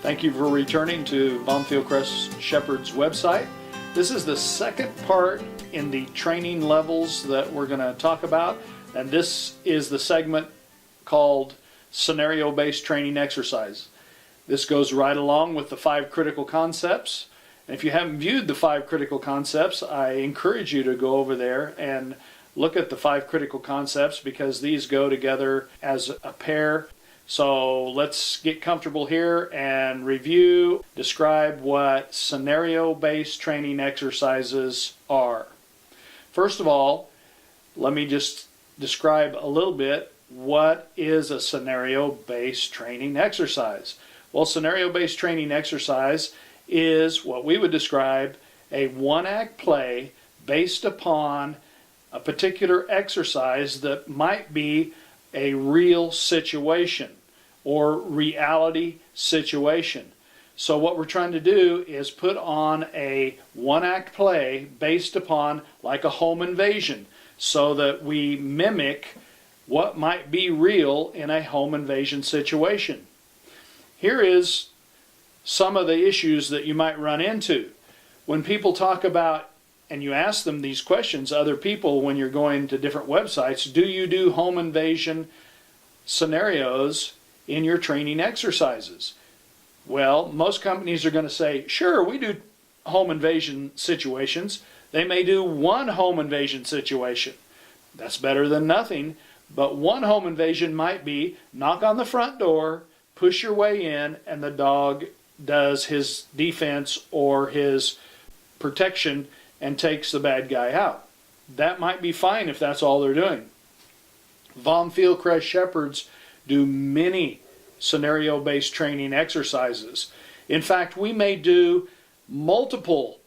Thank you for returning to Vom Fieldcrest Shepherds website. This is the second part in the training levels that we're going to talk about, and this is the segment called scenario-based training exercise. This goes right along with the 5 critical concepts. And if you haven't viewed the 5 critical concepts, I encourage you to go over there and look at the 5 critical concepts, because these go together as a pair. So let's get comfortable here and review, describe what scenario-based training exercises are. First of all, let me just describe a little bit what is a scenario-based training exercise. Well, scenario-based training exercise is what we would describe a one-act play based upon a particular exercise that might be a real situation or reality situation. So what we're trying to do is put on a one-act play based upon like a home invasion, so that we mimic what might be real in a home invasion situation. Here is some of the issues that you might run into. When people talk about, and you ask them these questions, other people, when you're going to different websites, do you do home invasion scenarios in your training exercises? Well, most companies are going to say, sure, we do home invasion situations. They may do one home invasion situation. That's better than nothing, but one home invasion might be knock on the front door, push your way in, and the dog does his defense or his protection and takes the bad guy out. That might be fine if that's all they're doing. Vom Fieldcrest Shepherds do many scenario-based training exercises. In fact, we may do multiple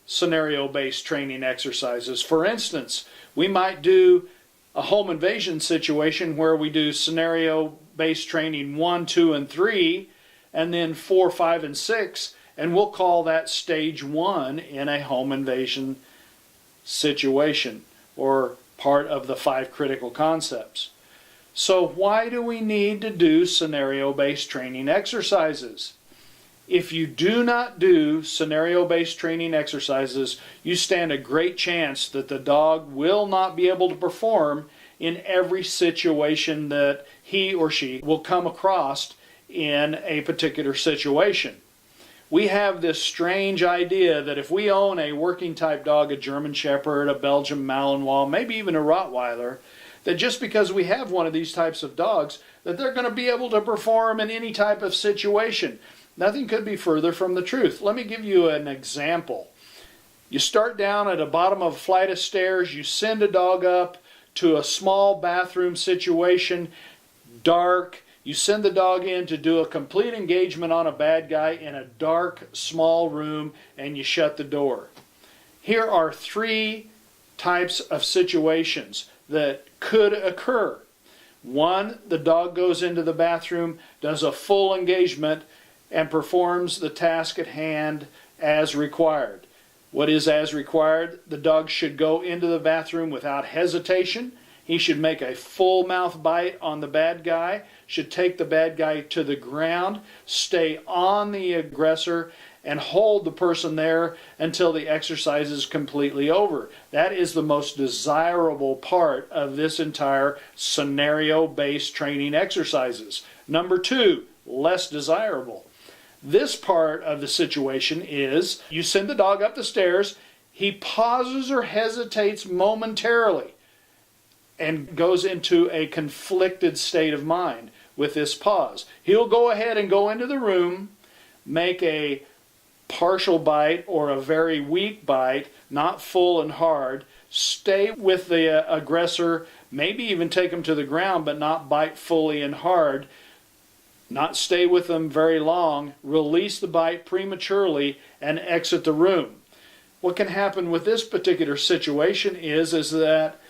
scenario-based training exercises. For instance, we might do a home invasion situation where we do scenario-based training 1, 2, and 3, and then 4, 5, and 6, and we'll call that stage 1 in a home invasion situation, or part of the 5 critical concepts. So why do we need to do scenario-based training exercises? If you do not do scenario-based training exercises, you stand a great chance that the dog will not be able to perform in every situation that he or she will come across in a particular situation. We have this strange idea that if we own a working type dog, a German Shepherd, a Belgian Malinois, maybe even a Rottweiler, that just because we have one of these types of dogs, that they're going to be able to perform in any type of situation. Nothing could be further from the truth. Let me give you an example. You start down at the bottom of a flight of stairs, you send a dog up to a small bathroom situation, dark. You send the dog in to do a complete engagement on a bad guy in a dark, small room, and you shut the door. Here are 3 types of situations that could occur. 1, the dog goes into the bathroom, does a full engagement, and performs the task at hand as required. What is as required? The dog should go into the bathroom without hesitation. He should make a full mouth bite on the bad guy, should take the bad guy to the ground, stay on the aggressor, and hold the person there until the exercise is completely over. That is the most desirable part of this entire scenario-based training exercises. Number 2, less desirable. This part of the situation is you send the dog up the stairs, he pauses or hesitates momentarily and goes into a conflicted state of mind with this pause. He'll go ahead and go into the room, make a partial bite or a very weak bite, not full and hard, stay with the aggressor, maybe even take him to the ground, but not bite fully and hard, not stay with them very long, release the bite prematurely, and exit the room. What can happen with this particular situation is that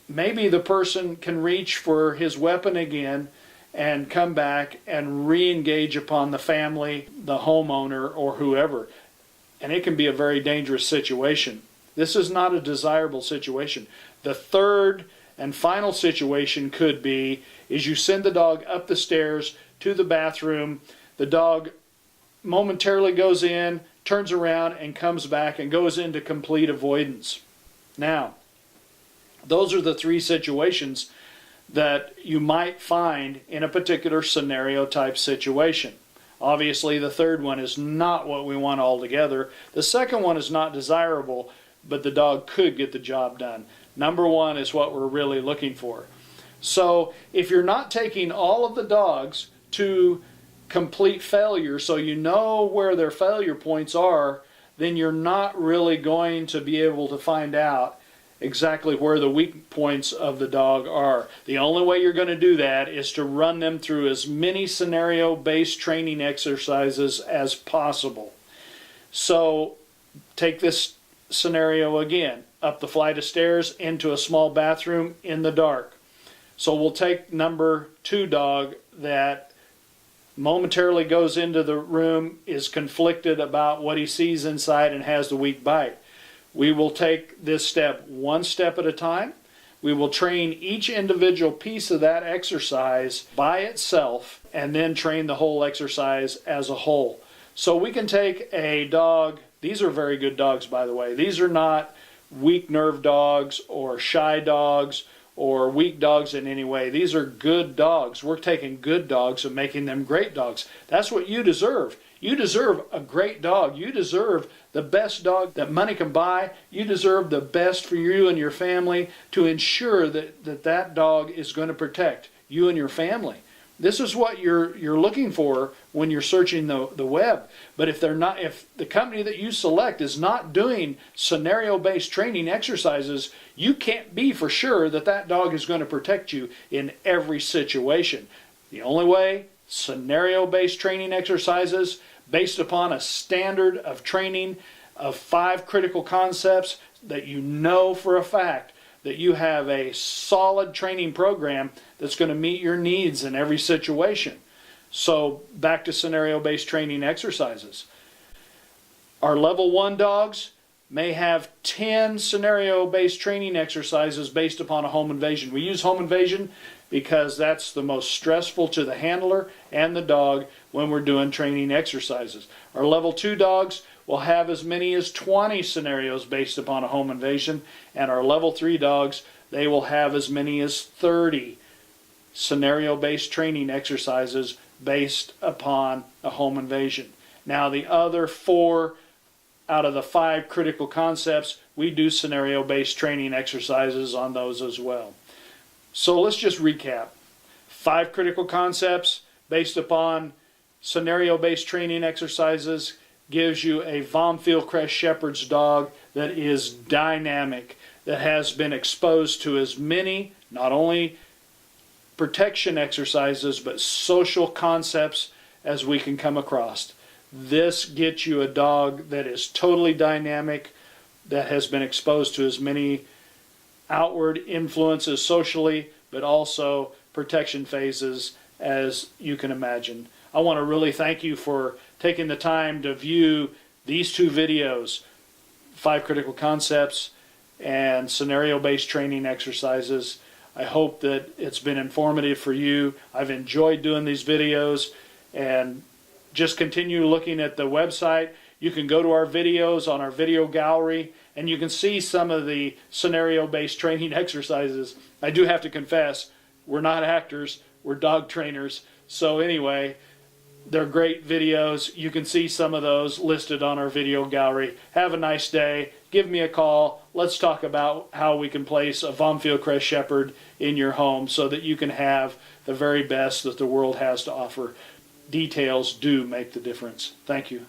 maybe the person can reach for his weapon again and come back and re-engage upon the family, the homeowner, or whoever. And it can be a very dangerous situation. This is not a desirable situation. The third and final situation is you send the dog up the stairs to the bathroom. The dog momentarily goes in, turns around, and comes back and goes into complete avoidance. Now, those are the three situations that you might find in a particular scenario type situation. Obviously, the third one is not what we want altogether. The second one is not desirable, but the dog could get the job done. Number one is what we're really looking for. So if you're not taking all of the dogs to complete failure, so you know where their failure points are, then you're not really going to be able to find out exactly where the weak points of the dog are. The only way you're going to do that is to run them through as many scenario-based training exercises as possible. So take this scenario again, up the flight of stairs into a small bathroom in the dark. So we'll take number 2 dog that momentarily goes into the room, is conflicted about what he sees inside, and has the weak bite. We will take this step one step at a time. We will train each individual piece of that exercise by itself and then train the whole exercise as a whole. So we can take a dog, these are very good dogs by the way, these are not weak nerve dogs or shy dogs or weak dogs in any way. These are good dogs. We're taking good dogs and making them great dogs. That's what you deserve. You deserve a great dog. You deserve the best dog that money can buy. You deserve the best for you and your family to ensure that dog is going to protect you and your family. This is what you're looking for when you're searching the web. But if the company that you select is not doing scenario-based training exercises, you can't be for sure that dog is going to protect you in every situation. The only way, scenario-based training exercises based upon a standard of training of 5 critical concepts that you know for a fact that you have a solid training program that's going to meet your needs in every situation. So back to scenario-based training exercises. Our level 1 dogs may have 10 scenario-based training exercises based upon a home invasion. We use home invasion because that's the most stressful to the handler and the dog when we're doing training exercises. Our level 2 dogs will have as many as 20 scenarios based upon a home invasion, and our level 3 dogs, they will have as many as 30 scenario-based training exercises based upon a home invasion. Now the other 4 out of the 5 critical concepts, we do scenario-based training exercises on those as well. So let's just recap. 5 critical concepts based upon scenario-based training exercises gives you a Vom Fieldcrest Shepherds dog that is dynamic, that has been exposed to as many, not only protection exercises, but social concepts as we can come across. This gets you a dog that is totally dynamic, that has been exposed to as many outward influences socially, but also protection phases as you can imagine. I want to really thank you for taking the time to view these 2 videos, 5 critical concepts and scenario-based training exercises. I hope that it's been informative for you. I've enjoyed doing these videos, and just continue looking at the website. You can go to our videos on our video gallery and you can see some of the scenario-based training exercises. I do have to confess, we're not actors, we're dog trainers. So anyway, they're great videos. You can see some of those listed on our video gallery. Have a nice day. Give me a call. Let's talk about how we can place a Vom Fieldcrest Shepherd in your home so that you can have the very best that the world has to offer. Details do make the difference. Thank you.